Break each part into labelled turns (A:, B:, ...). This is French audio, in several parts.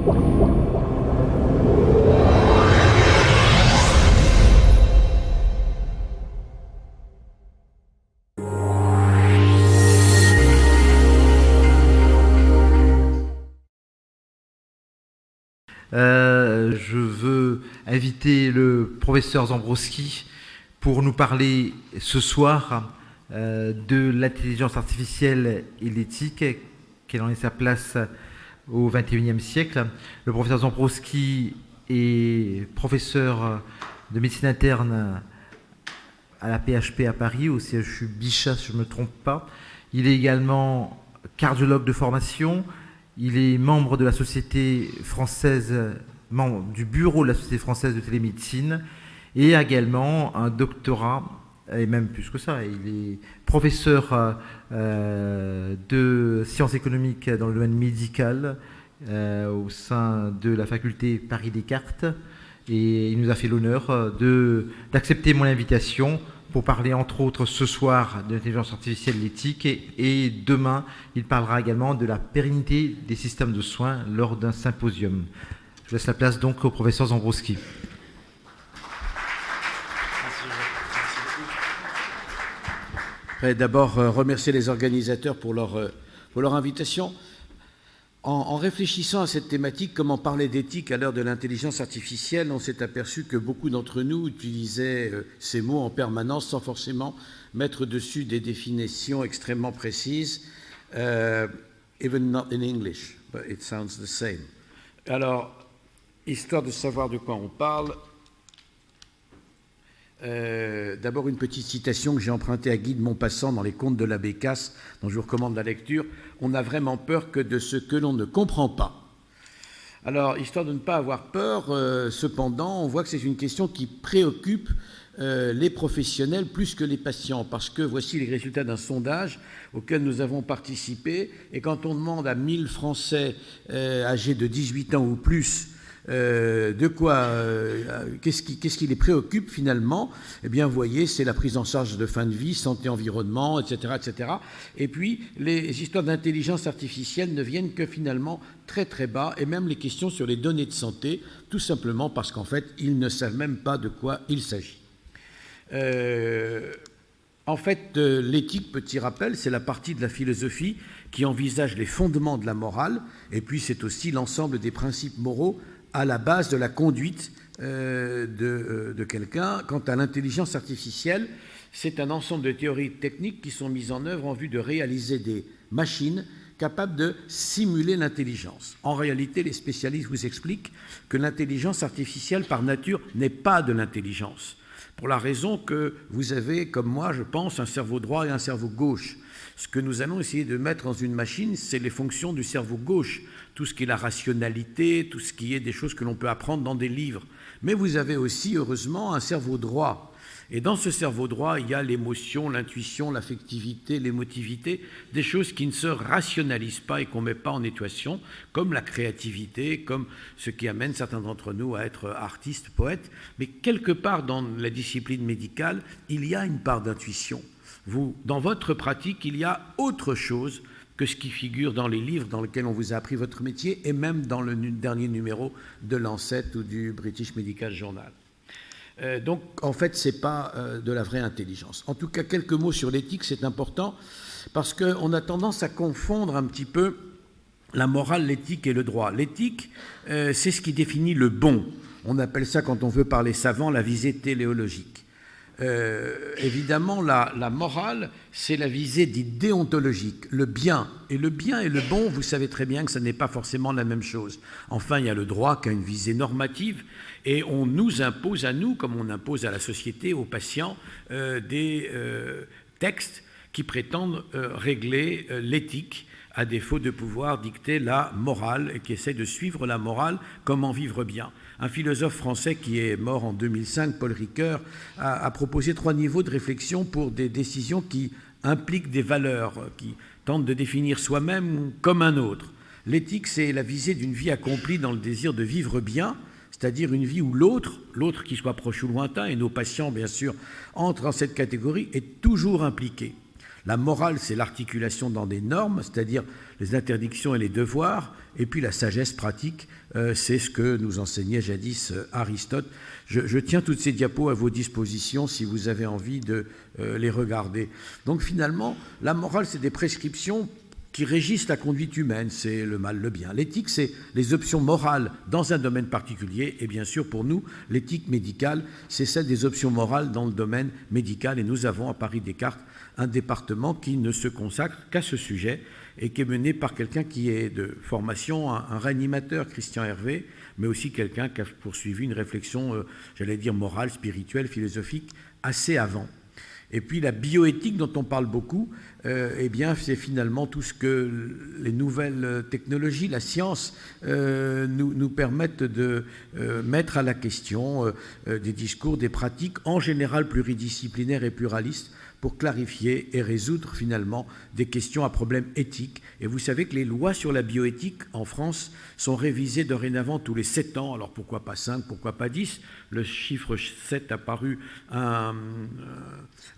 A: Je veux inviter le professeur Zambrowski pour nous parler ce soir de l'intelligence artificielle et l'éthique, quelle en est sa place au XXIe siècle. Le professeur Zambrowski est professeur de médecine interne à la PHP à Paris, au CHU Bichat, si je ne me trompe pas. Il est également cardiologue de formation. Il est membre de la Société française, membre du bureau de la Société française de télémédecine, et également un doctorat, et même plus que ça. Il est professeur de sciences économiques dans le domaine médical au sein de la faculté Paris-Descartes, et il nous a fait l'honneur d'accepter mon invitation pour parler entre autres ce soir de l'intelligence artificielle, l'éthique, et demain il parlera également de la pérennité des systèmes de soins lors d'un symposium. Je laisse la place donc au professeur Zambrowski.
B: Je voudrais d'abord remercier les organisateurs pour leur invitation. En réfléchissant à cette thématique, comment parler d'éthique à l'heure de l'intelligence artificielle, on s'est aperçu que beaucoup d'entre nous utilisaient ces mots en permanence sans forcément mettre dessus des définitions extrêmement précises. Even not in English, but it sounds the same. Alors, histoire de savoir de quoi on parle, d'abord une petite citation que j'ai empruntée à Guy de Maupassant dans les Contes de la Bécasse, dont je vous recommande la lecture. On n'a vraiment peur que de ce que l'on ne comprend pas. Alors, histoire de ne pas avoir peur, cependant, on voit que c'est une question qui préoccupe les professionnels plus que les patients, parce que voici les résultats d'un sondage auquel nous avons participé, et quand on demande à 1000 Français âgés de 18 ans ou plus qu'est-ce qui les préoccupe finalement, eh bien vous voyez, c'est la prise en charge de fin de vie, santé, environnement, etc., etc. Et puis les histoires d'intelligence artificielle ne viennent que finalement très très bas, et même les questions sur les données de santé, tout simplement parce qu'en fait ils ne savent même pas de quoi il s'agit. En fait, l'éthique, petit rappel, c'est la partie de la philosophie qui envisage les fondements de la morale, et puis c'est aussi l'ensemble des principes moraux à la base de la conduite de quelqu'un. Quant à l'intelligence artificielle, c'est un ensemble de théories techniques qui sont mises en œuvre en vue de réaliser des machines capables de simuler l'intelligence. En réalité, les spécialistes vous expliquent que l'intelligence artificielle, par nature, n'est pas de l'intelligence, pour la raison que vous avez, comme moi, je pense, un cerveau droit et un cerveau gauche. Ce que nous allons essayer de mettre dans une machine, c'est les fonctions du cerveau gauche, tout ce qui est la rationalité, tout ce qui est des choses que l'on peut apprendre dans des livres. Mais vous avez aussi, heureusement, un cerveau droit. Et dans ce cerveau droit, il y a l'émotion, l'intuition, l'affectivité, l'émotivité, des choses qui ne se rationalisent pas et qu'on ne met pas en équation, comme la créativité, comme ce qui amène certains d'entre nous à être artistes, poètes. Mais quelque part dans la discipline médicale, il y a une part d'intuition. Dans votre pratique, il y a autre chose que ce qui figure dans les livres dans lesquels on vous a appris votre métier, et même dans le dernier numéro de Lancet ou du British Medical Journal. Donc, en fait, ce n'est pas de la vraie intelligence. En tout cas, quelques mots sur l'éthique, c'est important, parce qu'on a tendance à confondre un petit peu la morale, l'éthique et le droit. L'éthique, c'est ce qui définit le bon. On appelle ça, quand on veut parler savant, la visée téléologique. Évidemment, la morale, c'est la visée dite déontologique, le bien. Et le bien et le bon, vous savez très bien que ce n'est pas forcément la même chose. Enfin, il y a le droit qui a une visée normative, et on nous impose à nous, comme on impose à la société, aux patients, des textes qui prétendent régler l'éthique, à défaut de pouvoir dicter la morale, et qui essaie de suivre la morale, comment vivre bien. Un philosophe français qui est mort en 2005, Paul Ricoeur, a proposé 3 niveaux de réflexion pour des décisions qui impliquent des valeurs, qui tentent de définir soi-même comme un autre. L'éthique, c'est la visée d'une vie accomplie dans le désir de vivre bien, c'est-à-dire une vie où l'autre qui soit proche ou lointain, et nos patients, bien sûr, entrent dans cette catégorie, est toujours impliqué. La morale, c'est l'articulation dans des normes, c'est-à-dire les interdictions et les devoirs, et puis la sagesse pratique, c'est ce que nous enseignait jadis Aristote. Je tiens toutes ces diapos à vos dispositions si vous avez envie de les regarder. Donc finalement, la morale, c'est des prescriptions qui régissent la conduite humaine, c'est le mal, le bien. L'éthique, c'est les options morales dans un domaine particulier, et bien sûr pour nous, l'éthique médicale, c'est celle des options morales dans le domaine médical, et nous avons à Paris Descartes un département qui ne se consacre qu'à ce sujet et qui est mené par quelqu'un qui est de formation, un réanimateur, Christian Hervé, mais aussi quelqu'un qui a poursuivi une réflexion, j'allais dire morale, spirituelle, philosophique, assez avant. Et puis la bioéthique dont on parle beaucoup, eh bien c'est finalement tout ce que les nouvelles technologies, la science nous permettent de mettre à la question des discours, des pratiques en général pluridisciplinaires et pluralistes pour clarifier et résoudre finalement des questions à problème éthique. Et vous savez que les lois sur la bioéthique en France sont révisées dorénavant tous les 7 ans. Alors pourquoi pas 5, pourquoi pas 10 ? Le chiffre 7 a paru un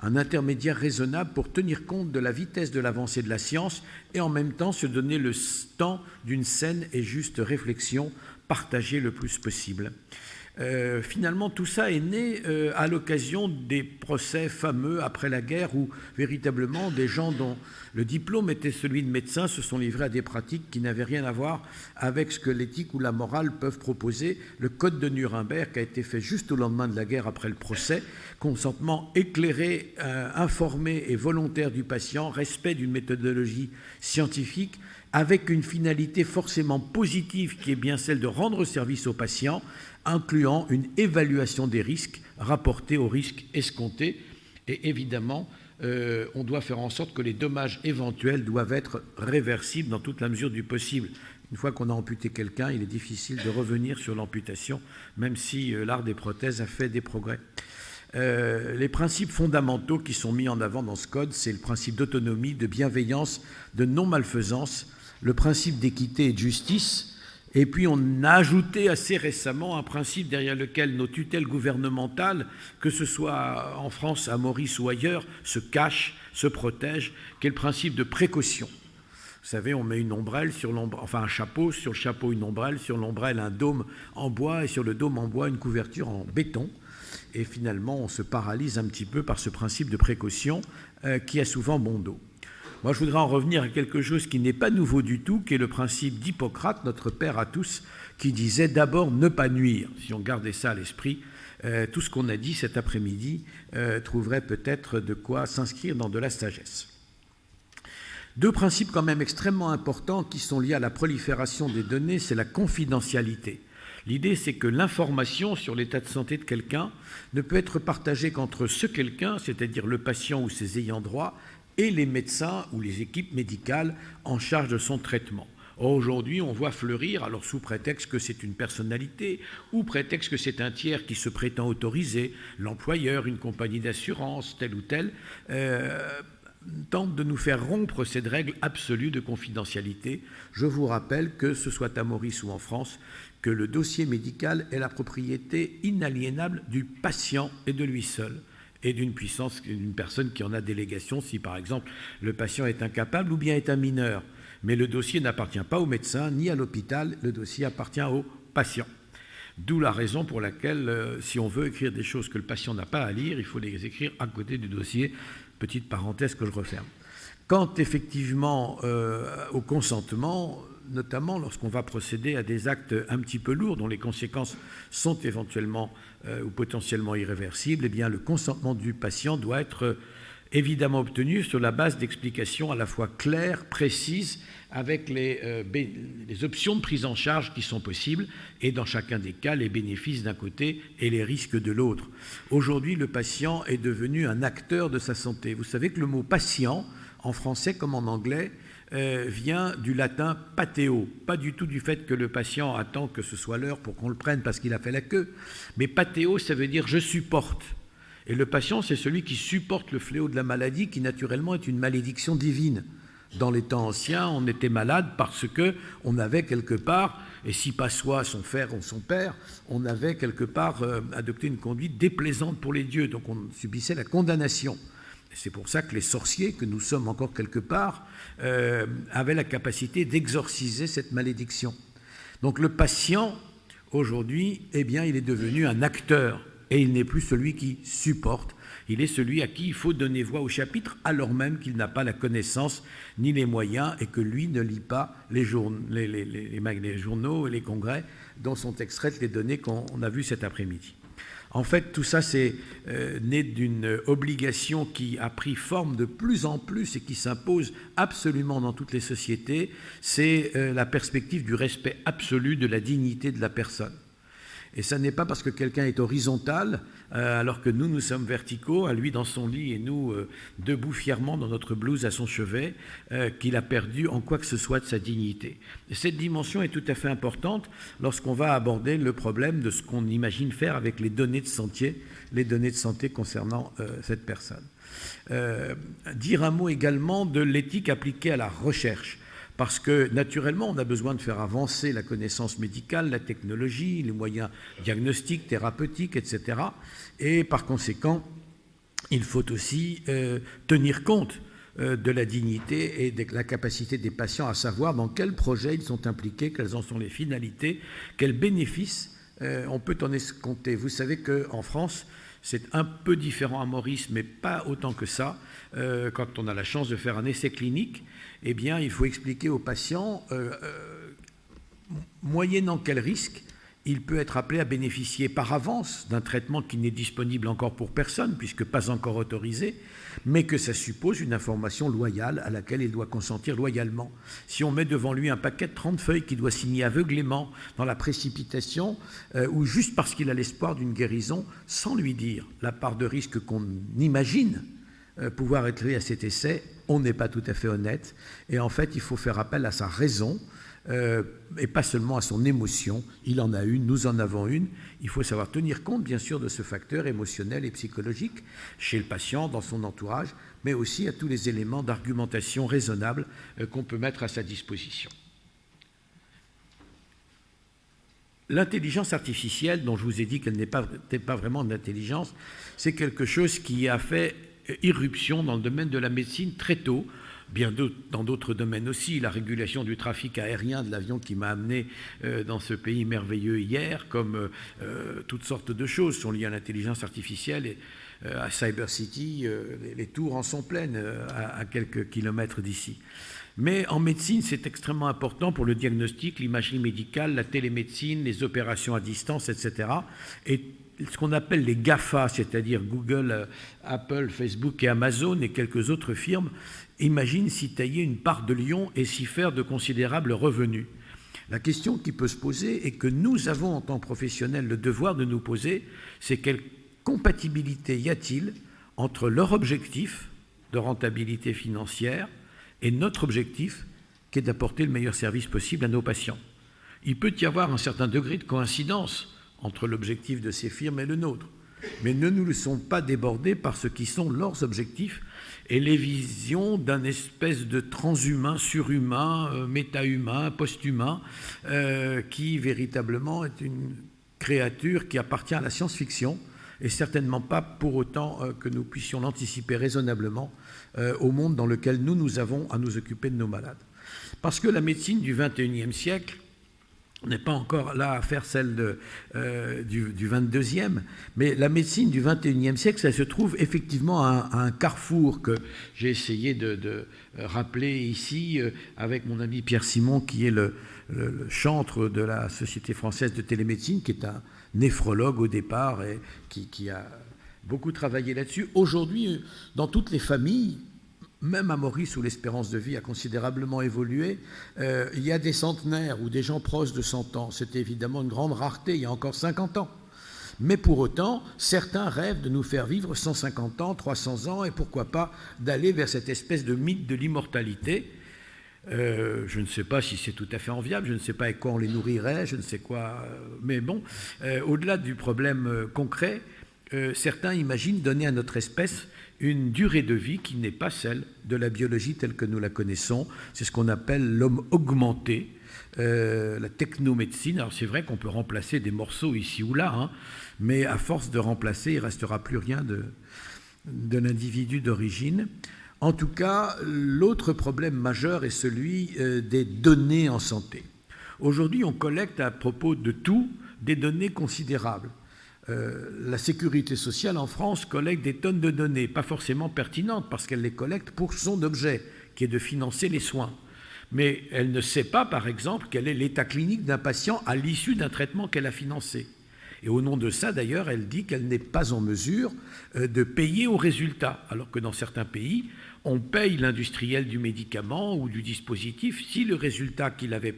B: intermédiaire raisonnable pour tenir compte de la vitesse de l'avancée de la science et en même temps se donner le temps d'une saine et juste réflexion partagée le plus possible. Finalement, tout ça est né à l'occasion des procès fameux après la guerre où véritablement des gens dont le diplôme était celui de médecin se sont livrés à des pratiques qui n'avaient rien à voir avec ce que l'éthique ou la morale peuvent proposer. Le code de Nuremberg a été fait juste au lendemain de la guerre après le procès. Consentement éclairé, informé et volontaire du patient, respect d'une méthodologie scientifique, avec une finalité forcément positive qui est bien celle de rendre service au patient, incluant une évaluation des risques rapportés aux risques escomptés. Et évidemment, on doit faire en sorte que les dommages éventuels doivent être réversibles dans toute la mesure du possible. Une fois qu'on a amputé quelqu'un, il est difficile de revenir sur l'amputation, même si l'art des prothèses a fait des progrès. Les principes fondamentaux qui sont mis en avant dans ce code, c'est le principe d'autonomie, de bienveillance, de non-malfaisance, le principe d'équité et de justice. Et puis on a ajouté assez récemment un principe derrière lequel nos tutelles gouvernementales, que ce soit en France, à Maurice ou ailleurs, se cachent, se protègent, qui est le principe de précaution. Vous savez, on met une ombrelle sur l'ombrelle, enfin un chapeau, sur le chapeau une ombrelle, sur l'ombrelle un dôme en bois et sur le dôme en bois une couverture en béton. Et finalement, on se paralyse un petit peu par ce principe de précaution qui a souvent bon dos. Moi, je voudrais en revenir à quelque chose qui n'est pas nouveau du tout, qui est le principe d'Hippocrate, notre père à tous, qui disait d'abord ne pas nuire. Si on gardait ça à l'esprit, tout ce qu'on a dit cet après-midi trouverait peut-être de quoi s'inscrire dans de la sagesse. Deux principes quand même extrêmement importants qui sont liés à la prolifération des données, c'est la confidentialité. L'idée, c'est que l'information sur l'état de santé de quelqu'un ne peut être partagée qu'entre ce quelqu'un, c'est-à-dire le patient ou ses ayants droit, et les médecins ou les équipes médicales en charge de son traitement. Or, aujourd'hui, on voit fleurir, alors sous prétexte que c'est une personnalité, ou prétexte que c'est un tiers qui se prétend autorisé, l'employeur, une compagnie d'assurance, telle ou telle, tente de nous faire rompre cette règle absolue de confidentialité. Je vous rappelle que ce soit à Maurice ou en France, que le dossier médical est la propriété inaliénable du patient et de lui seul, et d'une personne qui en a délégation si, par exemple, le patient est incapable ou bien est un mineur. Mais le dossier n'appartient pas au médecin ni à l'hôpital, le dossier appartient au patient. D'où la raison pour laquelle, si on veut écrire des choses que le patient n'a pas à lire, il faut les écrire à côté du dossier. Petite parenthèse que je referme. Quant effectivement au consentement, notamment lorsqu'on va procéder à des actes un petit peu lourds dont les conséquences sont éventuellement ou potentiellement irréversibles, eh bien le consentement du patient doit être évidemment obtenu sur la base d'explications à la fois claires, précises, avec les options de prise en charge qui sont possibles et dans chacun des cas, les bénéfices d'un côté et les risques de l'autre. Aujourd'hui, le patient est devenu un acteur de sa santé. Vous savez que le mot patient, en français comme en anglais, vient du latin pateo, pas du tout du fait que le patient attend que ce soit l'heure pour qu'on le prenne parce qu'il a fait la queue, mais pateo, ça veut dire je supporte. Et le patient, c'est celui qui supporte le fléau de la maladie qui naturellement est une malédiction divine. Dans les temps anciens, on était malade parce qu'on avait quelque part, et si pas soi, son frère ou son père, on avait quelque part adopté une conduite déplaisante pour les dieux, donc on subissait la condamnation. C'est pour ça que les sorciers, que nous sommes encore quelque part, avaient la capacité d'exorciser cette malédiction. Donc le patient, aujourd'hui, eh bien, il est devenu un acteur, et il n'est plus celui qui supporte. Il est celui à qui il faut donner voix au chapitre, alors même qu'il n'a pas la connaissance ni les moyens, et que lui ne lit pas les journaux et les congrès dont sont extraites les données qu'on a vues cet après-midi. En fait, tout ça, c'est né d'une obligation qui a pris forme de plus en plus et qui s'impose absolument dans toutes les sociétés, c'est la perspective du respect absolu de la dignité de la personne. Et ça n'est pas parce que quelqu'un est horizontal, alors que nous sommes verticaux, à lui dans son lit et nous debout fièrement dans notre blouse à son chevet, qu'il a perdu en quoi que ce soit de sa dignité. Et cette dimension est tout à fait importante lorsqu'on va aborder le problème de ce qu'on imagine faire avec les données de santé concernant cette personne. Dire un mot également de l'éthique appliquée à la recherche. Parce que, naturellement, on a besoin de faire avancer la connaissance médicale, la technologie, les moyens diagnostiques, thérapeutiques, etc. Et par conséquent, il faut aussi tenir compte de la dignité et de la capacité des patients à savoir dans quels projets ils sont impliqués, quelles en sont les finalités, quels bénéfices on peut en escompter. Vous savez qu'en France, c'est un peu différent à Maurice, mais pas autant que ça. Quand on a la chance de faire un essai clinique, eh bien, il faut expliquer aux patients, moyennant quel risque, il peut être appelé à bénéficier par avance d'un traitement qui n'est disponible encore pour personne, puisque pas encore autorisé, mais que ça suppose une information loyale à laquelle il doit consentir loyalement. Si on met devant lui un paquet de 30 feuilles qu'il doit signer aveuglément dans la précipitation, ou juste parce qu'il a l'espoir d'une guérison, sans lui dire la part de risque qu'on imagine pouvoir être lié à cet essai, on n'est pas tout à fait honnête. Et en fait, il faut faire appel à sa raison, et pas seulement à son émotion. Il en a une, nous en avons une. Il faut savoir tenir compte, bien sûr, de ce facteur émotionnel et psychologique chez le patient, dans son entourage, mais aussi à tous les éléments d'argumentation raisonnable qu'on peut mettre à sa disposition. L'intelligence artificielle, dont je vous ai dit qu'elle n'était pas vraiment de l'intelligence, c'est quelque chose qui a fait irruption dans le domaine de la médecine très tôt, bien dans d'autres domaines aussi, la régulation du trafic aérien de l'avion qui m'a amené dans ce pays merveilleux hier, comme toutes sortes de choses sont liées à l'intelligence artificielle. Et à Cyber City, les tours en sont pleines à quelques kilomètres d'ici. Mais en médecine, c'est extrêmement important pour le diagnostic, l'imagerie médicale, la télémédecine, les opérations à distance, etc. Et ce qu'on appelle les GAFA, c'est-à-dire Google, Apple, Facebook et Amazon et quelques autres firmes, imaginent s'y tailler une part de lion et s'y faire de considérables revenus. La question qui peut se poser et que nous avons en tant que professionnels le devoir de nous poser, c'est quelle compatibilité y a-t-il entre leur objectif de rentabilité financière et notre objectif qui est d'apporter le meilleur service possible à nos patients. Il peut y avoir un certain degré de coïncidence entre l'objectif de ces firmes et le nôtre, mais ne nous laissons pas déborder par ce qui sont leurs objectifs et les visions d'un espèce de transhumain, surhumain, méta-humain, post-humain, qui véritablement est une créature qui appartient à la science-fiction et certainement pas pour autant que nous puissions l'anticiper raisonnablement au monde dans lequel nous avons à nous occuper de nos malades. Parce que la médecine du XXIe siècle n'est pas encore là à faire celle du 22e, mais la médecine du 21e siècle, ça se trouve effectivement à un carrefour que j'ai essayé de rappeler ici avec mon ami Pierre Simon, qui est le chantre de la Société française de télémédecine, qui est un néphrologue au départ et qui a beaucoup travaillé là-dessus. Aujourd'hui, dans toutes les familles, même à Maurice, où l'espérance de vie a considérablement évolué, il y a des centenaires ou des gens proches de 100 ans. C'était évidemment une grande rareté il y a encore 50 ans. Mais pour autant, certains rêvent de nous faire vivre 150 ans, 300 ans, et pourquoi pas d'aller vers cette espèce de mythe de l'immortalité. Je ne sais pas si c'est tout à fait enviable, je ne sais pas avec quoi on les nourrirait, je ne sais quoi. Mais bon, au-delà du problème concret, certains imaginent donner à notre espèce une durée de vie qui n'est pas celle de la biologie telle que nous la connaissons. C'est ce qu'on appelle l'homme augmenté, la technomédecine. Alors c'est vrai qu'on peut remplacer des morceaux ici ou là, hein, mais à force de remplacer, il ne restera plus rien de l'individu d'origine. En tout cas, l'autre problème majeur est celui des données en santé. Aujourd'hui, on collecte à propos de tout des données considérables. La sécurité sociale en France collecte des tonnes de données, pas forcément pertinentes, parce qu'elle les collecte pour son objet, qui est de financer les soins. Mais elle ne sait pas, par exemple, quel est l'état clinique d'un patient à l'issue d'un traitement qu'elle a financé. Et au nom de ça, d'ailleurs, elle dit qu'elle n'est pas en mesure de payer au résultat, alors que dans certains pays, on paye l'industriel du médicament ou du dispositif si le résultat qu'il avait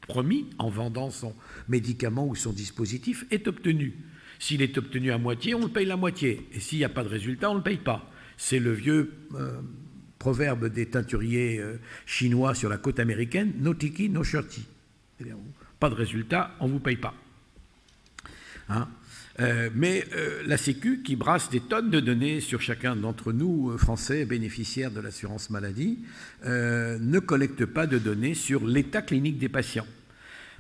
B: promis en vendant son médicament ou son dispositif est obtenu. S'il est obtenu à moitié, on le paye la moitié. Et s'il n'y a pas de résultat, on ne le paye pas. C'est le vieux proverbe des teinturiers chinois sur la côte américaine, no tiki, no shirty. Pas de résultat, on ne vous paye pas. Hein? Mais la Sécu, qui brasse des tonnes de données sur chacun d'entre nous, Français, bénéficiaires de l'assurance maladie, ne collecte pas de données sur l'état clinique des patients.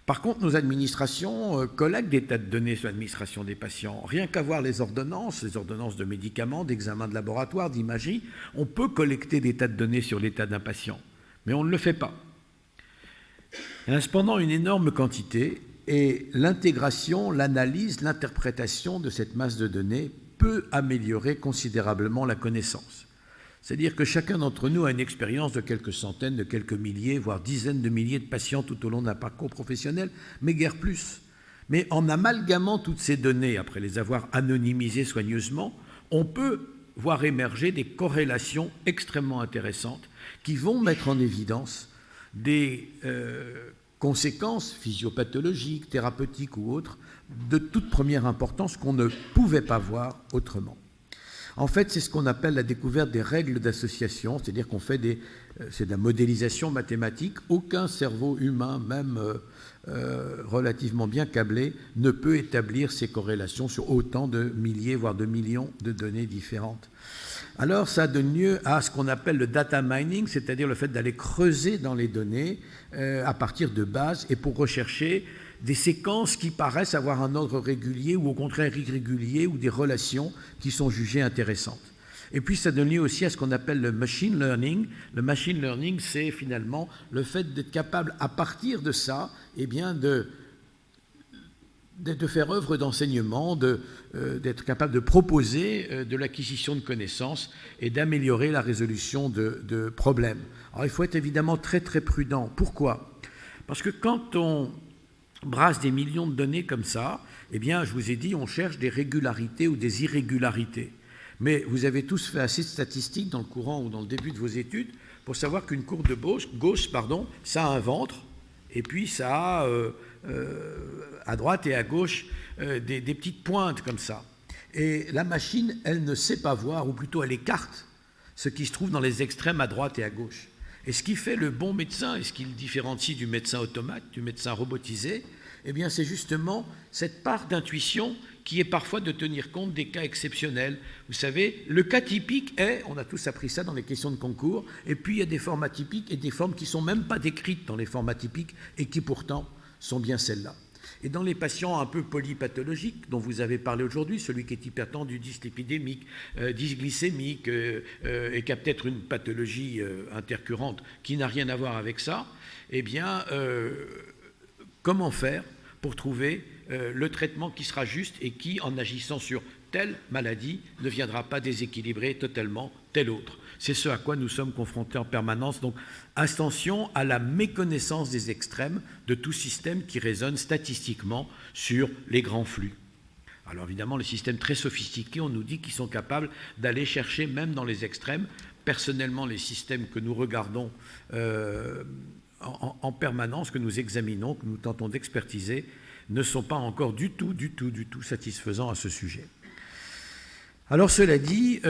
B: Par contre, nos administrations collectent des tas de données sur l'administration des patients. Rien qu'à voir les ordonnances de médicaments, d'examens de laboratoire, d'imagerie, on peut collecter des tas de données sur l'état d'un patient, mais on ne le fait pas. Il y en a cependant une énorme quantité, et l'intégration, l'analyse, l'interprétation de cette masse de données peut améliorer considérablement la connaissance. C'est-à-dire que chacun d'entre nous a une expérience de quelques centaines, de quelques milliers, voire dizaines de milliers de patients tout au long d'un parcours professionnel, mais guère plus. Mais en amalgamant toutes ces données, après les avoir anonymisées soigneusement, on peut voir émerger des corrélations extrêmement intéressantes qui vont mettre en évidence des conséquences physiopathologiques, thérapeutiques ou autres, de toute première importance qu'on ne pouvait pas voir autrement. En fait, c'est ce qu'on appelle la découverte des règles d'association, c'est-à-dire qu'on fait c'est de la modélisation mathématique. Aucun cerveau humain, même relativement bien câblé, ne peut établir ces corrélations sur autant de milliers, voire de millions de données différentes. Alors, ça donne lieu à ce qu'on appelle le data mining, c'est-à-dire le fait d'aller creuser dans les données à partir de bases et pour rechercher des séquences qui paraissent avoir un ordre régulier ou au contraire irrégulier ou des relations qui sont jugées intéressantes. Et puis ça donne lieu aussi à ce qu'on appelle le machine learning. Le machine learning, c'est finalement le fait d'être capable, à partir de ça, eh bien de faire œuvre d'enseignement, d'être capable de proposer de l'acquisition de connaissances et d'améliorer la résolution de problèmes. Alors il faut être évidemment très très prudent. Pourquoi ? Parce que quand on brasse des millions de données comme ça, eh bien, je vous ai dit, on cherche des régularités ou des irrégularités. Mais vous avez tous fait assez de statistiques dans le courant ou dans le début de vos études pour savoir qu'une courbe de Gauss, ça a un ventre, et puis ça a à droite et à gauche des petites pointes comme ça. Et la machine, elle ne sait pas voir, ou plutôt elle écarte ce qui se trouve dans les extrêmes à droite et à gauche. Et ce qui fait le bon médecin, et ce qui le différencie du médecin automate, du médecin robotisé, eh bien c'est justement cette part d'intuition qui est parfois de tenir compte des cas exceptionnels. Vous savez, le cas typique est, on a tous appris ça dans les questions de concours, et puis il y a des formes atypiques et des formes qui ne sont même pas décrites dans les formes atypiques et qui pourtant sont bien celles-là. Et dans les patients un peu polypathologiques dont vous avez parlé aujourd'hui, celui qui est hypertendu, dyslipidémique, dysglycémique et qui a peut-être une pathologie intercurrente qui n'a rien à voir avec ça, eh bien, comment faire pour trouver le traitement qui sera juste et qui, en agissant sur telle maladie, ne viendra pas déséquilibrer totalement telle autre. C'est ce à quoi nous sommes confrontés en permanence. Donc, attention à la méconnaissance des extrêmes de tout système qui raisonne statistiquement sur les grands flux. Alors évidemment, les systèmes très sophistiqués, on nous dit qu'ils sont capables d'aller chercher même dans les extrêmes. Personnellement, les systèmes que nous regardons en permanence, que nous examinons, que nous tentons d'expertiser, ne sont pas encore du tout satisfaisants à ce sujet. Alors cela dit,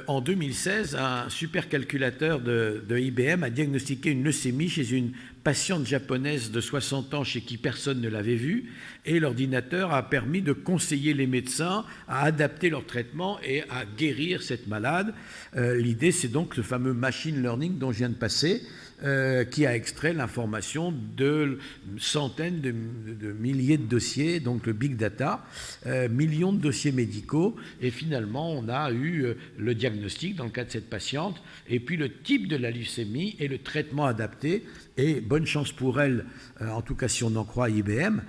B: en 2016, un supercalculateur de IBM a diagnostiqué une leucémie chez une patiente japonaise de 60 ans chez qui personne ne l'avait vue, et l'ordinateur a permis de conseiller les médecins à adapter leur traitement et à guérir cette malade. L'idée, c'est donc le fameux machine learning dont je viens de passer, qui a extrait l'information de centaines de milliers de dossiers, donc le big data, millions de dossiers médicaux, et finalement on a eu le diagnostic dans le cas de cette patiente, et puis le type de la leucémie et le traitement adapté, et bonne chance pour elle, en tout cas si on en croit IBM,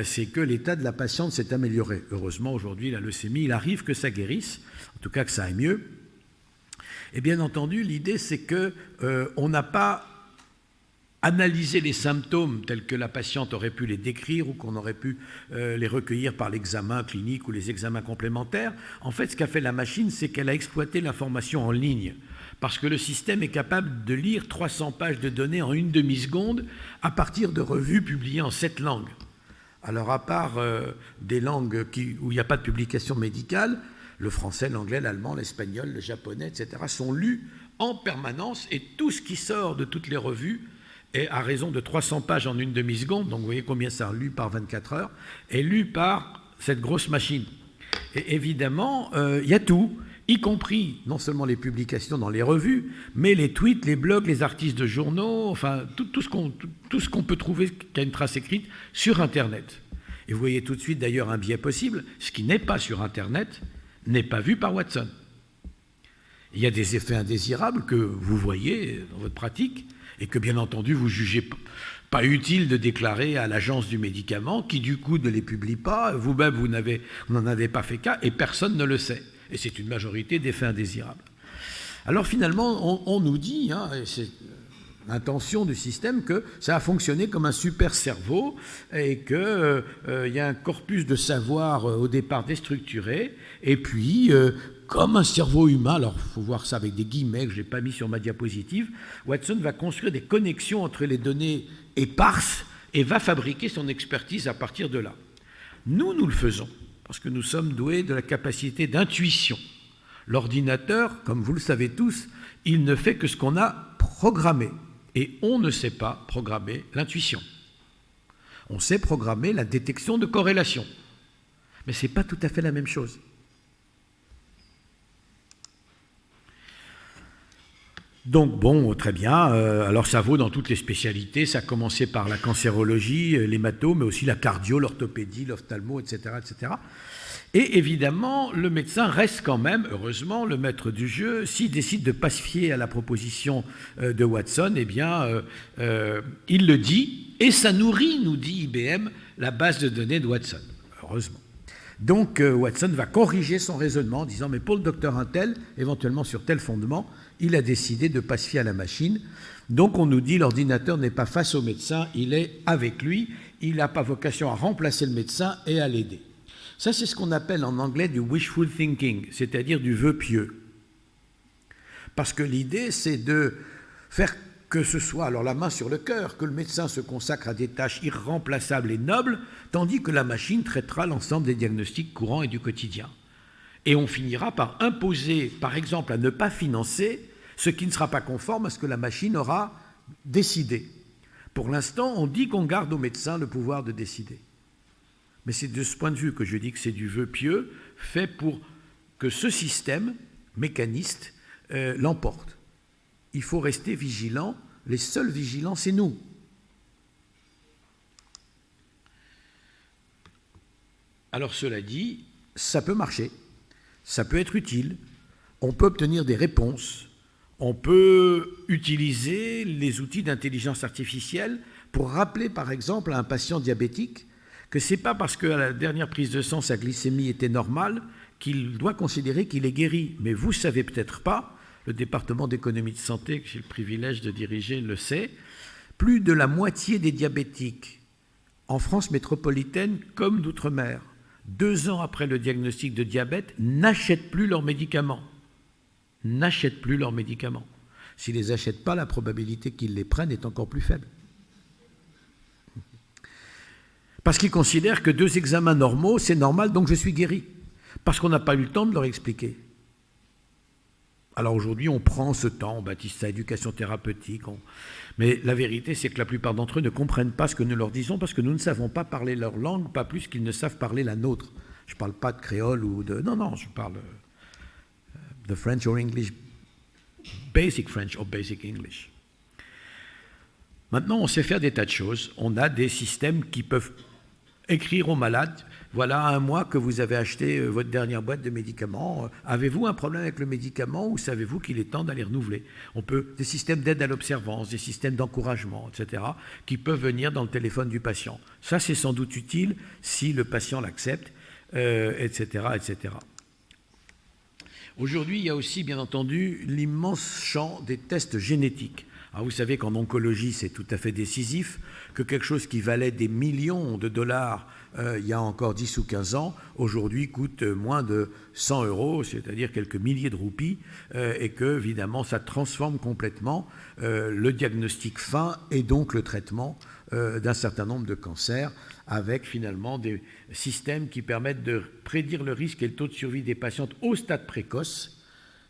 B: c'est que l'état de la patiente s'est amélioré. Heureusement aujourd'hui la leucémie, il arrive que ça guérisse, en tout cas que ça aille mieux. Et bien entendu, l'idée, c'est qu'on n'a pas analysé les symptômes tels que la patiente aurait pu les décrire ou qu'on aurait pu les recueillir par l'examen clinique ou les examens complémentaires. En fait, ce qu'a fait la machine, c'est qu'elle a exploité l'information en ligne. Parce que le système est capable de lire 300 pages de données en une demi-seconde à partir de revues publiées en 7 langues. Alors, à part des langues où il n'y a pas de publication médicale, le français, l'anglais, l'allemand, l'espagnol, le japonais, etc., sont lus en permanence, et tout ce qui sort de toutes les revues est à raison de 300 pages en une demi-seconde, donc vous voyez combien ça lu par 24 heures, est lu par cette grosse machine. Et évidemment, il y a tout, y compris non seulement les publications dans les revues, mais les tweets, les blogs, les articles de journaux, enfin tout ce qu'on peut trouver qui a une trace écrite sur Internet. Et vous voyez tout de suite d'ailleurs un biais possible, ce qui n'est pas sur Internet n'est pas vu par Watson. Il y a des effets indésirables que vous voyez dans votre pratique et que, bien entendu, vous jugez pas utile de déclarer à l'agence du médicament qui, du coup, ne les publie pas. Vous-même, vous n'en avez pas fait cas et personne ne le sait. Et c'est une majorité d'effets indésirables. Alors, finalement, on nous dit, c'est l'intention du système, que ça a fonctionné comme un super cerveau et qu'il y a un corpus de savoir au départ déstructuré, et puis, comme un cerveau humain, alors il faut voir ça avec des guillemets que je n'ai pas mis sur ma diapositive, Watson va construire des connexions entre les données éparses et va fabriquer son expertise à partir de là. Nous le faisons, parce que nous sommes doués de la capacité d'intuition. L'ordinateur, comme vous le savez tous, il ne fait que ce qu'on a programmé. Et on ne sait pas programmer l'intuition. On sait programmer la détection de corrélation. Mais ce n'est pas tout à fait la même chose. Donc bon, très bien, alors ça vaut dans toutes les spécialités, ça a commencé par la cancérologie, l'hémato, mais aussi la cardio, l'orthopédie, l'ophtalmo, etc., etc. Et évidemment, le médecin reste quand même, heureusement, le maître du jeu. S'il décide de ne pas se fier à la proposition de Watson, eh bien, il le dit, et ça nourrit, nous dit IBM, la base de données de Watson, heureusement. Donc, Watson va corriger son raisonnement en disant « mais pour le docteur Untel, éventuellement sur tel fondement, il a décidé de ne pas se fier à la machine. » Donc, on nous dit « l'ordinateur n'est pas face au médecin, il est avec lui, il n'a pas vocation à remplacer le médecin et à l'aider. » Ça, c'est ce qu'on appelle en anglais du wishful thinking, c'est-à-dire du vœu pieux. Parce que l'idée, c'est de faire que ce soit, alors la main sur le cœur, que le médecin se consacre à des tâches irremplaçables et nobles, tandis que la machine traitera l'ensemble des diagnostics courants et du quotidien. Et on finira par imposer, par exemple, à ne pas financer ce qui ne sera pas conforme à ce que la machine aura décidé. Pour l'instant, on dit qu'on garde au médecin le pouvoir de décider. Mais c'est de ce point de vue que je dis que c'est du vœu pieux fait pour que ce système mécaniste l'emporte. Il faut rester vigilant. Les seuls vigilants, c'est nous. Alors cela dit, ça peut marcher, ça peut être utile, on peut obtenir des réponses, on peut utiliser les outils d'intelligence artificielle pour rappeler par exemple à un patient diabétique que ce n'est pas parce qu'à la dernière prise de sang, sa glycémie était normale qu'il doit considérer qu'il est guéri. Mais vous ne savez peut-être pas, le département d'économie de santé que j'ai le privilège de diriger le sait, plus de la moitié des diabétiques en France métropolitaine comme d'outre-mer, 2 ans après le diagnostic de diabète, n'achètent plus leurs médicaments. N'achètent plus leurs médicaments. S'ils ne les achètent pas, la probabilité qu'ils les prennent est encore plus faible. Parce qu'ils considèrent que 2 examens normaux, c'est normal, donc je suis guéri. Parce qu'on n'a pas eu le temps de leur expliquer. Alors aujourd'hui, on prend ce temps, on baptise ça éducation thérapeutique, mais la vérité, c'est que la plupart d'entre eux ne comprennent pas ce que nous leur disons parce que nous ne savons pas parler leur langue, pas plus qu'ils ne savent parler la nôtre. Je ne parle pas de créole ou de... Non, je parle de French or English, basic French or basic English. Maintenant, on sait faire des tas de choses. On a des systèmes qui peuvent écrire aux malades, voilà un mois que vous avez acheté votre dernière boîte de médicaments. Avez-vous un problème avec le médicament ou savez-vous qu'il est temps d'aller renouveler? On peut des systèmes d'aide à l'observance, des systèmes d'encouragement, etc., qui peuvent venir dans le téléphone du patient. Ça, c'est sans doute utile si le patient l'accepte, etc., etc. Aujourd'hui, il y a aussi, bien entendu, l'immense champ des tests génétiques. Alors vous savez qu'en oncologie, c'est tout à fait décisif, que quelque chose qui valait des millions de dollars il y a encore 10 ou 15 ans, aujourd'hui coûte moins de 100 €, c'est-à-dire quelques milliers de roupies, et que, évidemment, ça transforme complètement le diagnostic fin et donc le traitement d'un certain nombre de cancers, avec finalement des systèmes qui permettent de prédire le risque et le taux de survie des patientes au stade précoce.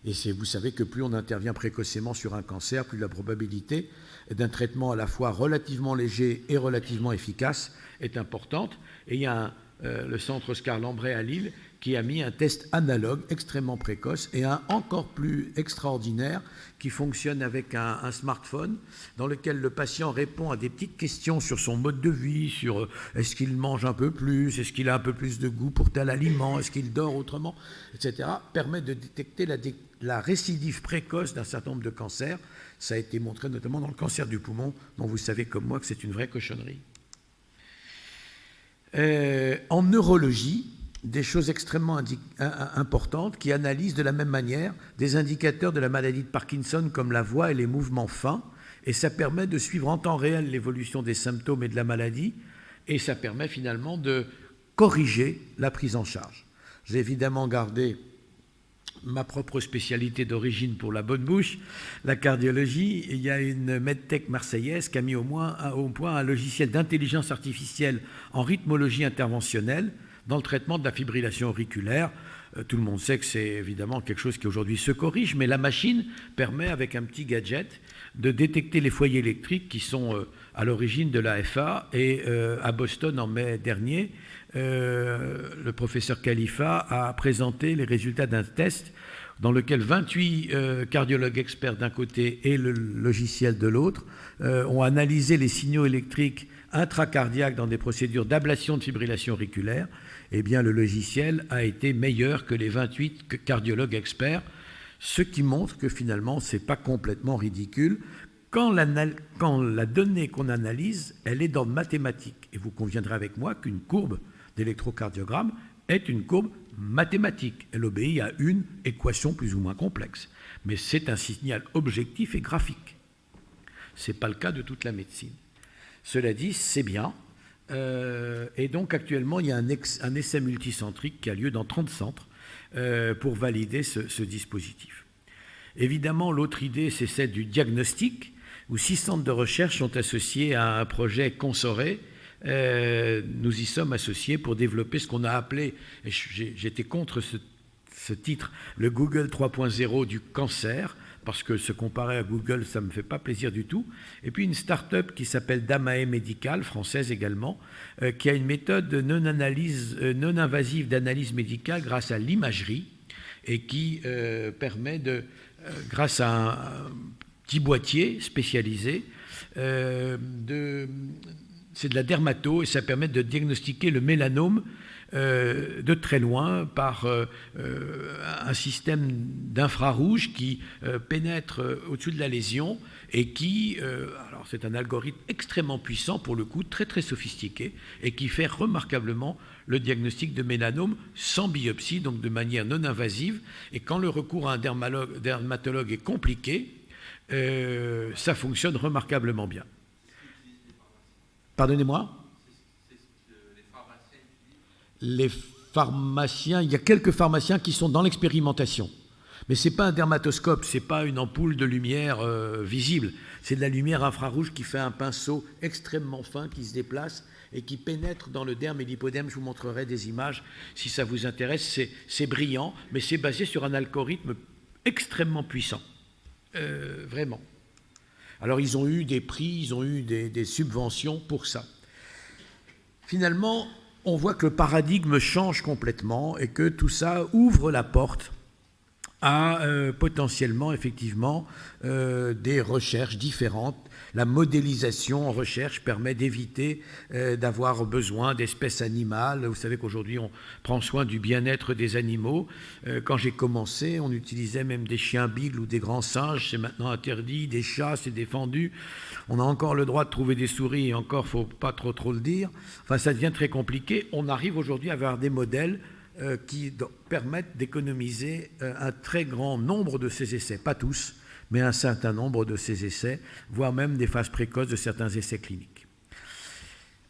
B: Et vous savez que plus on intervient précocement sur un cancer, plus la probabilité d'un traitement à la fois relativement léger et relativement efficace est importante. Et il y a le centre Oscar Lambret à Lille qui a mis un test analogue extrêmement précoce et un encore plus extraordinaire qui fonctionne avec un smartphone dans lequel le patient répond à des petites questions sur son mode de vie, sur est-ce qu'il mange un peu plus, est-ce qu'il a un peu plus de goût pour tel aliment, est-ce qu'il dort autrement, etc., permet de détecter la récidive précoce d'un certain nombre de cancers. Ça a été montré notamment dans le cancer du poumon, dont vous savez comme moi que c'est une vraie cochonnerie. En neurologie, des choses extrêmement importantes qui analysent de la même manière des indicateurs de la maladie de Parkinson comme la voix et les mouvements fins, et ça permet de suivre en temps réel l'évolution des symptômes et de la maladie, et ça permet finalement de corriger la prise en charge. J'ai évidemment gardé ma propre spécialité d'origine pour la bonne bouche, la cardiologie. Il y a une medtech marseillaise qui a mis au point un logiciel d'intelligence artificielle en rythmologie interventionnelle dans le traitement de la fibrillation auriculaire. Tout le monde sait que c'est évidemment quelque chose qui aujourd'hui se corrige, mais la machine permet, avec un petit gadget, de détecter les foyers électriques qui sont à l'origine de l'AFA. Et à Boston, en mai dernier, le professeur Khalifa a présenté les résultats d'un test dans lequel 28 cardiologues experts d'un côté et le logiciel de l'autre ont analysé les signaux électriques intracardiaques dans des procédures d'ablation de fibrillation auriculaire. Eh bien, le logiciel a été meilleur que les 28 cardiologues experts, ce qui montre que finalement, ce n'est pas complètement ridicule. Quand la donnée qu'on analyse, elle est dans le mathématique. Et vous conviendrez avec moi qu'une courbe d'électrocardiogramme est une courbe mathématique. Elle obéit à une équation plus ou moins complexe. Mais c'est un signal objectif et graphique. Ce n'est pas le cas de toute la médecine. Cela dit, c'est bien. Et donc actuellement, il y a un essai multicentrique qui a lieu dans 30 centres pour valider ce dispositif. Évidemment, l'autre idée, c'est celle du diagnostic, où 6 centres de recherche sont associés à un projet Consoré. Nous y sommes associés pour développer ce qu'on a appelé, et j'étais contre ce titre, le Google 3.0 du cancer, parce que se comparer à Google, ça ne me fait pas plaisir du tout. Et puis une start-up qui s'appelle Damae Medical, française également, qui a une méthode non invasive d'analyse médicale grâce à l'imagerie et qui permet grâce à un petit boîtier spécialisé, c'est de la dermato et ça permet de diagnostiquer le mélanome de très loin par un système d'infrarouge qui pénètre au-dessus de la lésion et qui, alors c'est un algorithme extrêmement puissant pour le coup, très très sophistiqué et qui fait remarquablement le diagnostic de mélanome sans biopsie, donc de manière non invasive. Et quand le recours à un dermatologue est compliqué, ça fonctionne remarquablement bien. Pardonnez-moi ? Les pharmaciens, il y a quelques pharmaciens qui sont dans l'expérimentation. Mais ce n'est pas un dermatoscope, ce n'est pas une ampoule de lumière visible. C'est de la lumière infrarouge qui fait un pinceau extrêmement fin qui se déplace et qui pénètre dans le derme et l'hypoderme. Je vous montrerai des images si ça vous intéresse. C'est brillant, mais c'est basé sur un algorithme extrêmement puissants, vraiment. Alors ils ont eu des prix, ils ont eu des subventions pour ça. Finalement, on voit que le paradigme change complètement et que tout ça ouvre la porte à potentiellement, effectivement, des recherches différentes. La modélisation en recherche permet d'éviter d'avoir besoin d'espèces animales. Vous savez qu'aujourd'hui, on prend soin du bien-être des animaux. Quand j'ai commencé, on utilisait même des chiens beagles ou des grands singes. C'est maintenant interdit. Des chats, c'est défendu. On a encore le droit de trouver des souris, et encore, il ne faut pas trop le dire. Enfin, ça devient très compliqué. On arrive aujourd'hui à avoir des modèles qui permettent d'économiser un très grand nombre de ces essais, pas tous, mais un certain nombre de ces essais, voire même des phases précoces de certains essais cliniques.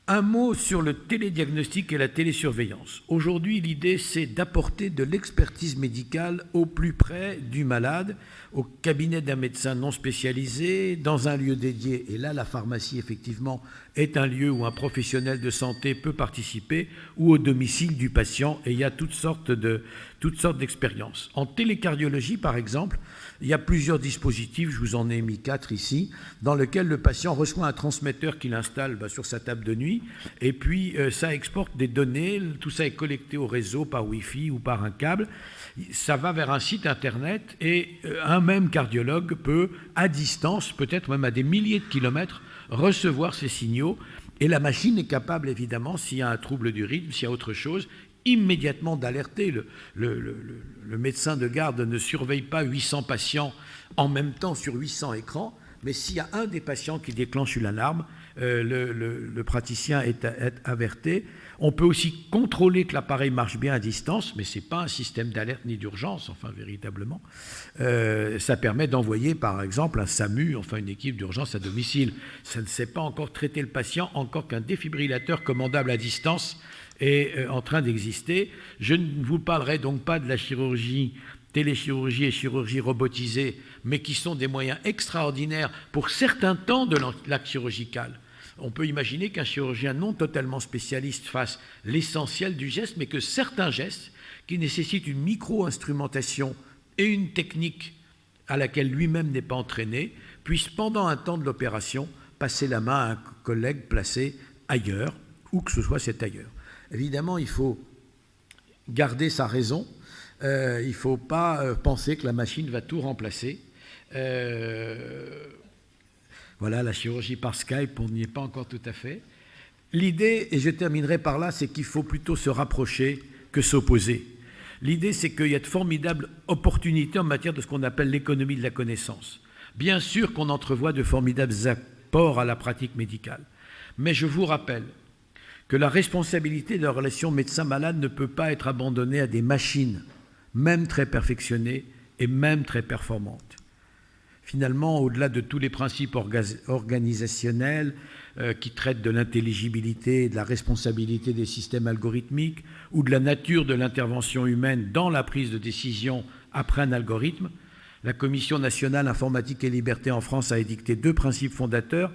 B: Un mot sur le télédiagnostic et la télésurveillance. Aujourd'hui, l'idée, c'est d'apporter de l'expertise médicale au plus près du malade, au cabinet d'un médecin non spécialisé, dans un lieu dédié. Et là, la pharmacie, effectivement, est un lieu où un professionnel de santé peut participer, ou au domicile du patient, et il y a toutes sortes d'expériences. En télécardiologie, par exemple, il y a plusieurs dispositifs, je vous en ai mis 4 ici, dans lesquels le patient reçoit un transmetteur qu'il installe sur sa table de nuit, et puis ça exporte des données, tout ça est collecté au réseau par Wi-Fi ou par un câble, ça va vers un site internet, et un même cardiologue peut, à distance, peut-être même à des milliers de kilomètres, recevoir ces signaux, et la machine est capable, évidemment, s'il y a un trouble du rythme, s'il y a autre chose, immédiatement d'alerter. Le médecin de garde ne surveille pas 800 patients en même temps sur 800 écrans, mais s'il y a un des patients qui déclenche une alarme, le praticien est averti. On peut aussi contrôler que l'appareil marche bien à distance, mais ce n'est pas un système d'alerte ni d'urgence, enfin véritablement. Ça permet d'envoyer par exemple un SAMU, enfin une équipe d'urgence à domicile. Ça ne sait pas encore traiter le patient, encore qu'un défibrillateur commandable à distance est en train d'exister. Je ne vous parlerai donc pas de la chirurgie, téléchirurgie et chirurgie robotisée, mais qui sont des moyens extraordinaires pour certains temps de l'acte chirurgical. On peut imaginer qu'un chirurgien non totalement spécialiste fasse l'essentiel du geste, mais que certains gestes qui nécessitent une micro-instrumentation et une technique à laquelle lui-même n'est pas entraîné, puissent pendant un temps de l'opération passer la main à un collègue placé ailleurs, où que ce soit cet ailleurs. Évidemment, il faut garder sa raison. Il ne faut pas penser que la machine va tout remplacer. Voilà, la chirurgie par Skype, on n'y est pas encore tout à fait. L'idée, et je terminerai par là, c'est qu'il faut plutôt se rapprocher que s'opposer. L'idée, c'est qu'il y a de formidables opportunités en matière de ce qu'on appelle l'économie de la connaissance. Bien sûr qu'on entrevoit de formidables apports à la pratique médicale. Mais je vous rappelle que la responsabilité de la relation médecin-malade ne peut pas être abandonnée à des machines, même très perfectionnées et même très performantes. Finalement, au-delà de tous les principes organisationnels qui traitent de l'intelligibilité et de la responsabilité des systèmes algorithmiques ou de la nature de l'intervention humaine dans la prise de décision après un algorithme, la Commission nationale informatique et liberté en France a édicté 2 principes fondateurs.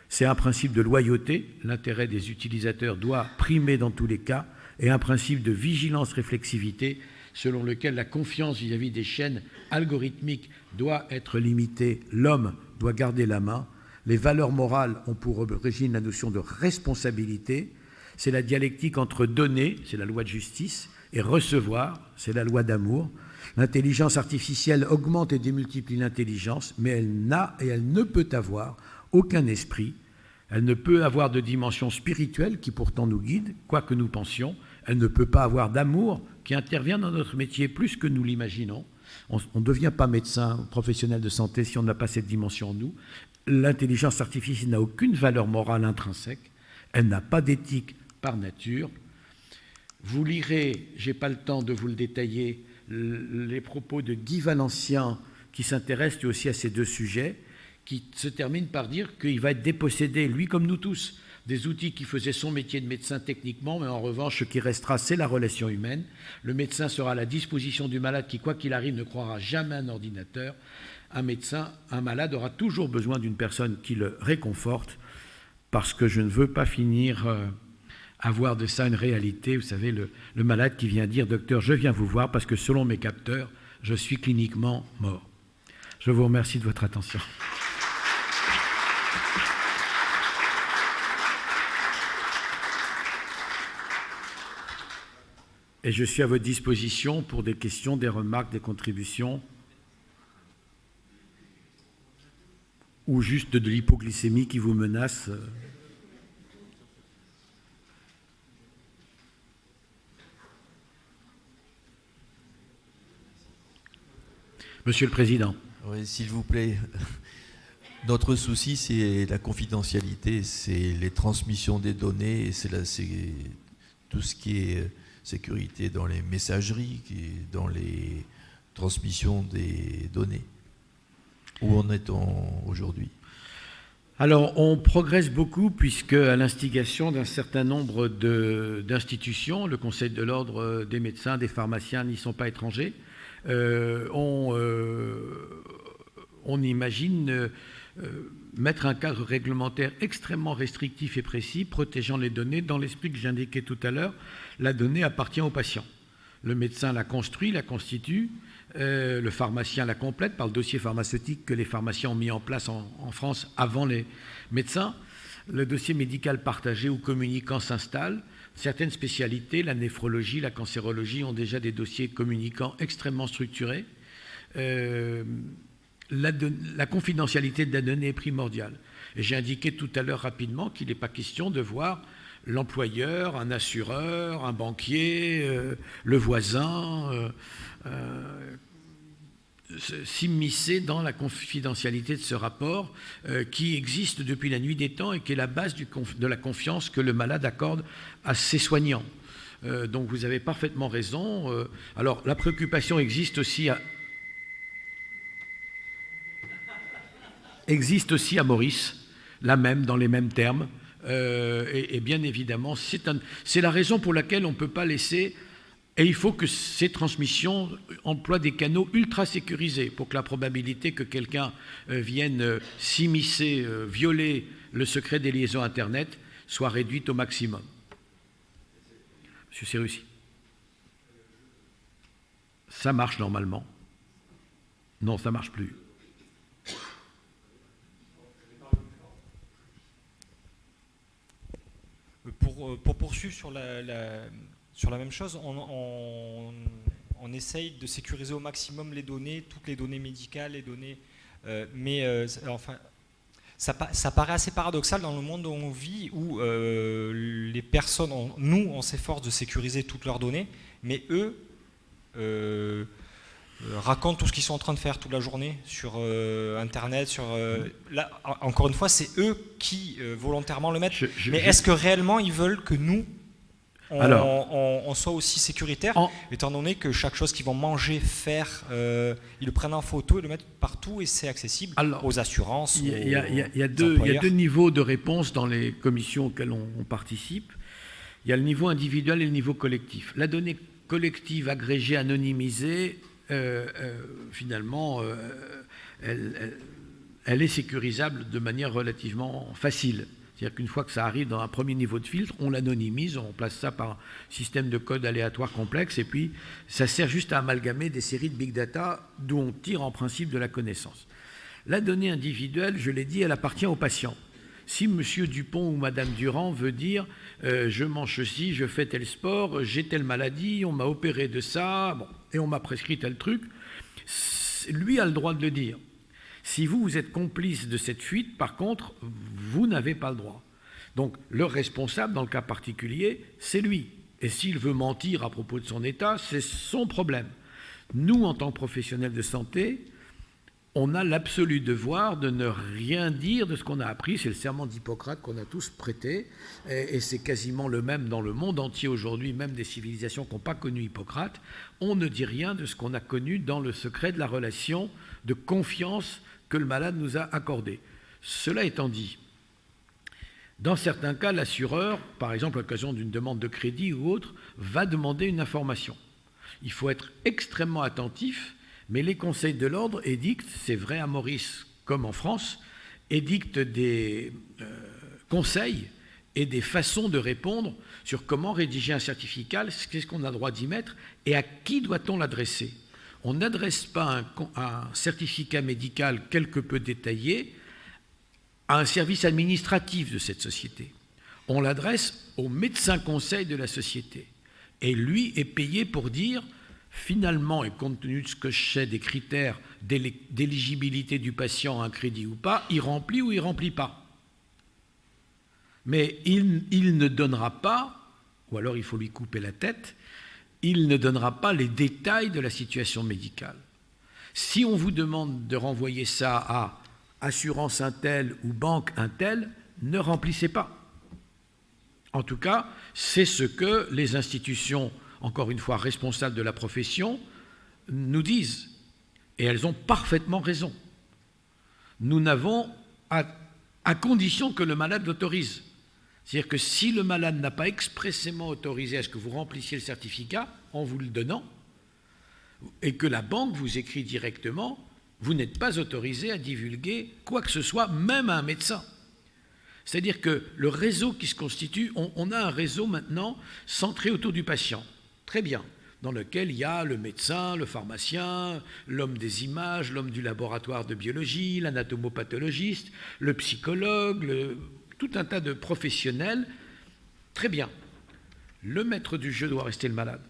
B: C'est un principe de loyauté, l'intérêt des utilisateurs doit primer dans tous les cas, et un principe de vigilance-réflexivité, selon lequel la confiance vis-à-vis des chaînes algorithmiques doit être limitée, l'homme doit garder la main. Les valeurs morales ont pour origine la notion de responsabilité, c'est la dialectique entre donner, c'est la loi de justice, et recevoir, c'est la loi d'amour. L'intelligence artificielle augmente et démultiplie l'intelligence, mais elle n'a et elle ne peut avoir aucun esprit. Elle ne peut avoir de dimension spirituelle qui pourtant nous guide, quoi que nous pensions. Elle ne peut pas avoir d'amour qui intervient dans notre métier plus que nous l'imaginons. On ne devient pas médecin, professionnel de santé si on n'a pas cette dimension en nous. L'intelligence artificielle n'a aucune valeur morale intrinsèque. Elle n'a pas d'éthique par nature. Vous lirez, je n'ai pas le temps de vous le détailler, les propos de Guy Valencien qui s'intéresse lui aussi à ces 2 sujets, qui se termine par dire qu'il va être dépossédé, lui comme nous tous, des outils qui faisaient son métier de médecin techniquement, mais en revanche, ce qui restera, c'est la relation humaine. Le médecin sera à la disposition du malade qui, quoi qu'il arrive, ne croira jamais à un ordinateur. Un malade aura toujours besoin d'une personne qui le réconforte, parce que je ne veux pas finir à voir de ça une réalité. Vous savez, le malade qui vient dire « Docteur, je viens vous voir parce que selon mes capteurs, je suis cliniquement mort. Je vous remercie de votre attention. Et je suis à votre disposition pour des questions, des remarques, des contributions, ou juste de l'hypoglycémie qui vous menace. Monsieur le Président.
C: Oui, s'il vous plaît. Notre souci, c'est la confidentialité, c'est les transmissions des données, et c'est tout ce qui est sécurité dans les messageries, dans les transmissions des données. Où en est-on aujourd'hui ?
B: Alors, on progresse beaucoup puisque, à l'instigation d'un certain nombre d'institutions, le Conseil de l'Ordre des médecins, des pharmaciens n'y sont pas étrangers, on imagine mettre un cadre réglementaire extrêmement restrictif et précis, protégeant les données dans l'esprit que j'indiquais tout à l'heure. La donnée appartient au patient. Le médecin la construit, la constitue, le pharmacien la complète par le dossier pharmaceutique que les pharmaciens ont mis en place en France avant les médecins. Le dossier médical partagé ou communicant s'installe. Certaines spécialités, la néphrologie, la cancérologie, ont déjà des dossiers communicants extrêmement structurés. La confidentialité de la donnée est primordiale. Et j'ai indiqué tout à l'heure rapidement qu'il n'est pas question de voir l'employeur, un assureur, un banquier, le voisin s'immiscer dans la confidentialité de ce rapport qui existe depuis la nuit des temps et qui est la base de la confiance que le malade accorde à ses soignants. Donc vous avez parfaitement raison. Alors la préoccupation existe aussi à Maurice, la même, dans les mêmes termes. Et bien évidemment, c'est la raison pour laquelle on ne peut pas laisser... Et il faut que ces transmissions emploient des canaux ultra sécurisés pour que la probabilité que quelqu'un vienne s'immiscer, violer le secret des liaisons Internet soit réduite au maximum. Monsieur Serussi. Ça marche normalement. Non, ça ne marche plus.
D: Pour poursuivre sur la même chose, on essaye de sécuriser au maximum les données, toutes les données médicales, les données, enfin, ça paraît assez paradoxal dans le monde où on vit, où les personnes, nous, on s'efforce de sécuriser toutes leurs données, mais eux racontent tout ce qu'ils sont en train de faire toute la journée sur Internet. Là, encore une fois, c'est eux qui volontairement le mettent. Mais est-ce que réellement ils veulent que nous on soit aussi sécuritaire, étant donné que chaque chose qu'ils vont manger, faire, ils le prennent en photo et le mettent partout et c'est accessible aux assurances.
B: Il y a deux niveaux de réponse dans les commissions auxquelles on participe. Il y a le niveau individuel et le niveau collectif. La donnée collective agrégée, anonymisée, finalement, elle est sécurisable de manière relativement facile. C'est-à-dire qu'une fois que ça arrive dans un premier niveau de filtre, on l'anonymise, on place ça par un système de code aléatoire complexe, et puis ça sert juste à amalgamer des séries de big data d'où on tire en principe de la connaissance. La donnée individuelle, je l'ai dit, elle appartient au patient. Si M. Dupont ou Mme Durand veut dire je mange ceci, je fais tel sport, j'ai telle maladie, on m'a opéré de ça, bon, et on m'a prescrit tel truc, lui a le droit de le dire. Si vous êtes complice de cette fuite, par contre, vous n'avez pas le droit. Donc, le responsable, dans le cas particulier, c'est lui. Et s'il veut mentir à propos de son état, c'est son problème. Nous, en tant que professionnels de santé, on a l'absolu devoir de ne rien dire de ce qu'on a appris. C'est le serment d'Hippocrate qu'on a tous prêté, et c'est quasiment le même dans le monde entier aujourd'hui, même des civilisations qui n'ont pas connu Hippocrate. On ne dit rien de ce qu'on a connu dans le secret de la relation de confiance que le malade nous a accordé. Cela étant dit, dans certains cas, l'assureur, par exemple à l'occasion d'une demande de crédit ou autre, va demander une information. Il faut être extrêmement attentif, mais les conseils de l'ordre édictent, c'est vrai à Maurice comme en France, édictent des conseils et des façons de répondre sur comment rédiger un certificat, qu'est-ce qu'on a le droit d'y mettre et à qui doit-on l'adresser. on n'adresse pas un certificat médical quelque peu détaillé à un service administratif de cette société. On l'adresse au médecin conseil de la société. Et lui est payé pour dire, finalement, et compte tenu de ce que je sais des critères d'éligibilité du patient à un crédit ou pas, il remplit ou il ne remplit pas. Mais il ne donnera pas, ou alors il faut lui couper la tête, il ne donnera pas les détails de la situation médicale. Si on vous demande de renvoyer ça à assurance un tel ou banque un tel, ne remplissez pas. En tout cas, c'est ce que les institutions, encore une fois responsables de la profession, nous disent. Et elles ont parfaitement raison. Nous n'avons, à condition que le malade l'autorise. C'est-à-dire que si le malade n'a pas expressément autorisé à ce que vous remplissiez le certificat en vous le donnant, et que la banque vous écrit directement, vous n'êtes pas autorisé à divulguer quoi que ce soit, même à un médecin. C'est-à-dire que le réseau qui se constitue, on a un réseau maintenant centré autour du patient, très bien, dans lequel il y a le médecin, le pharmacien, l'homme des images, l'homme du laboratoire de biologie, l'anatomopathologiste, le psychologue, tout un tas de professionnels. Très bien. Le maître du jeu doit rester le malade.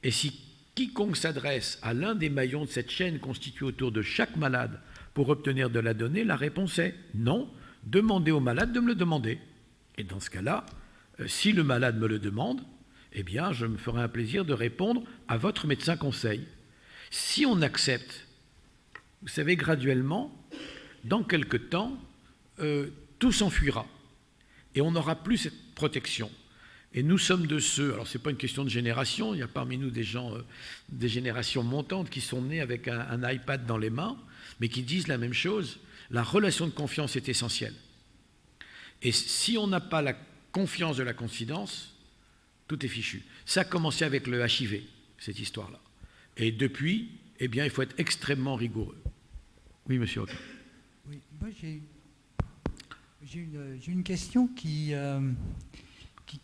B: Et si quiconque s'adresse à l'un des maillons de cette chaîne constituée autour de chaque malade pour obtenir de la donnée, la réponse est non. Demandez au malade de me le demander. Et dans ce cas-là, si le malade me le demande, eh bien, je me ferai un plaisir de répondre à votre médecin conseil. Si on accepte, vous savez, graduellement, dans quelque temps, tout s'enfuira. Et on n'aura plus cette protection. Et nous sommes de ceux, alors ce n'est pas une question de génération, il y a parmi nous des gens, des générations montantes qui sont nés avec un iPad dans les mains, mais qui disent la même chose. La relation de confiance est essentielle. Et si on n'a pas la confiance de la confidence, tout est fichu. Ça a commencé avec le HIV, cette histoire-là. Et depuis, eh bien, il faut être extrêmement rigoureux. Oui, monsieur Hautin.
E: Oui, moi j'ai une question qui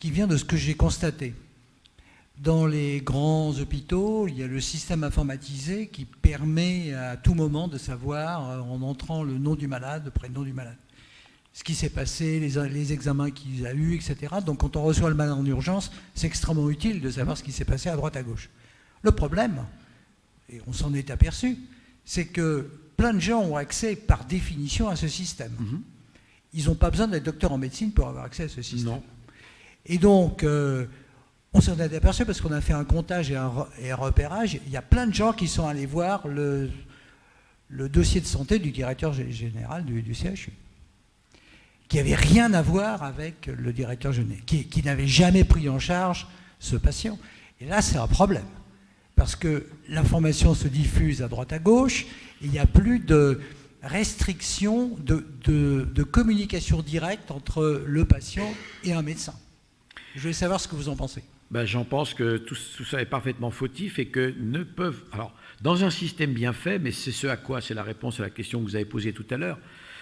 E: vient de ce que j'ai constaté. Dans les grands hôpitaux, il y a le système informatisé qui permet à tout moment de savoir, en entrant le nom du malade, le prénom du malade, ce qui s'est passé, les examens qu'il a eus, etc. Donc quand on reçoit le malade en urgence, c'est extrêmement utile de savoir ce qui s'est passé à droite, à gauche. Le problème, et on s'en est aperçu, c'est que plein de gens ont accès par définition à ce système. Ils n'ont pas besoin d'être docteur en médecine pour avoir accès à ce système.
B: Non.
E: Et donc, on s'en est aperçu parce qu'on a fait un comptage et un repérage. Il y a plein de gens qui sont allés voir le dossier de santé du directeur général du CHU, qui n'avait rien à voir avec le directeur général, qui n'avait jamais pris en charge ce patient. Et là, c'est un problème, parce que l'information se diffuse à droite à gauche, et il n'y a plus de restriction de communication directe entre le patient et un médecin. Je voulais savoir ce que vous en pensez.
B: J'en pense que tout ça est parfaitement fautif et que ne peuvent... Alors, dans un système bien fait, mais c'est ce à quoi, c'est la réponse à la question que vous avez posée tout à l'heure,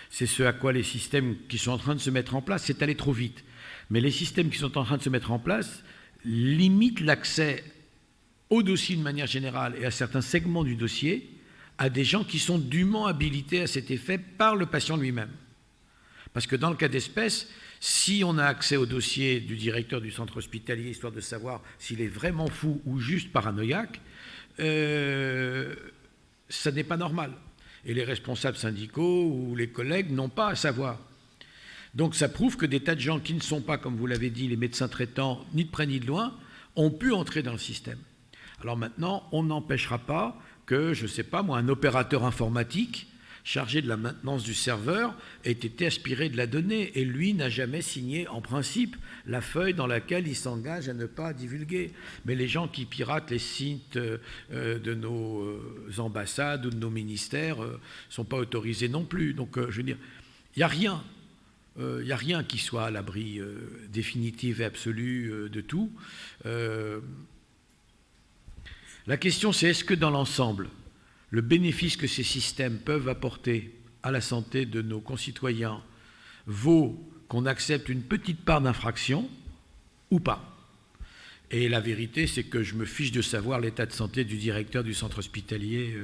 B: c'est ce à quoi les systèmes qui sont en train de se mettre en place, c'est aller trop vite. Mais les systèmes qui sont en train de se mettre en place limitent l'accès au dossier de manière générale et à certains segments du dossier à des gens qui sont dûment habilités à cet effet par le patient lui-même. Parce que dans le cas d'espèce, si on a accès au dossier du directeur du centre hospitalier, histoire de savoir s'il est vraiment fou ou juste paranoïaque, ça n'est pas normal. Et les responsables syndicaux ou les collègues n'ont pas à savoir. Donc ça prouve que des tas de gens qui ne sont pas, comme vous l'avez dit, les médecins traitants, ni de près ni de loin, ont pu entrer dans le système. Alors maintenant, on n'empêchera pas que, je ne sais pas moi, un opérateur informatique chargé de la maintenance du serveur ait été aspiré de la donnée et lui n'a jamais signé en principe la feuille dans laquelle il s'engage à ne pas divulguer. Mais les gens qui piratent les sites de nos ambassades ou de nos ministères ne sont pas autorisés non plus. Donc je veux dire, il n'y a rien. Il n'y a rien qui soit à l'abri définitif et absolu de tout. La question c'est est-ce que dans l'ensemble, le bénéfice que ces systèmes peuvent apporter à la santé de nos concitoyens vaut qu'on accepte une petite part d'infraction ou pas. Et la vérité, c'est que je me fiche de savoir l'état de santé du directeur du centre hospitalier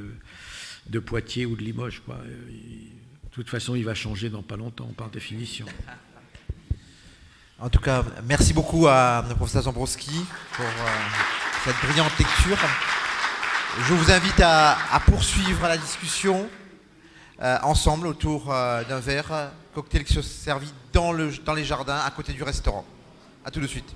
B: de Poitiers ou de Limoges, quoi. De toute façon, il va changer dans pas longtemps, par définition.
A: En tout cas, merci beaucoup à le professeur Zambrowski pour cette brillante lecture. Je vous invite à poursuivre la discussion ensemble autour d'un verre, cocktail servi dans les jardins à côté du restaurant. À tout de suite.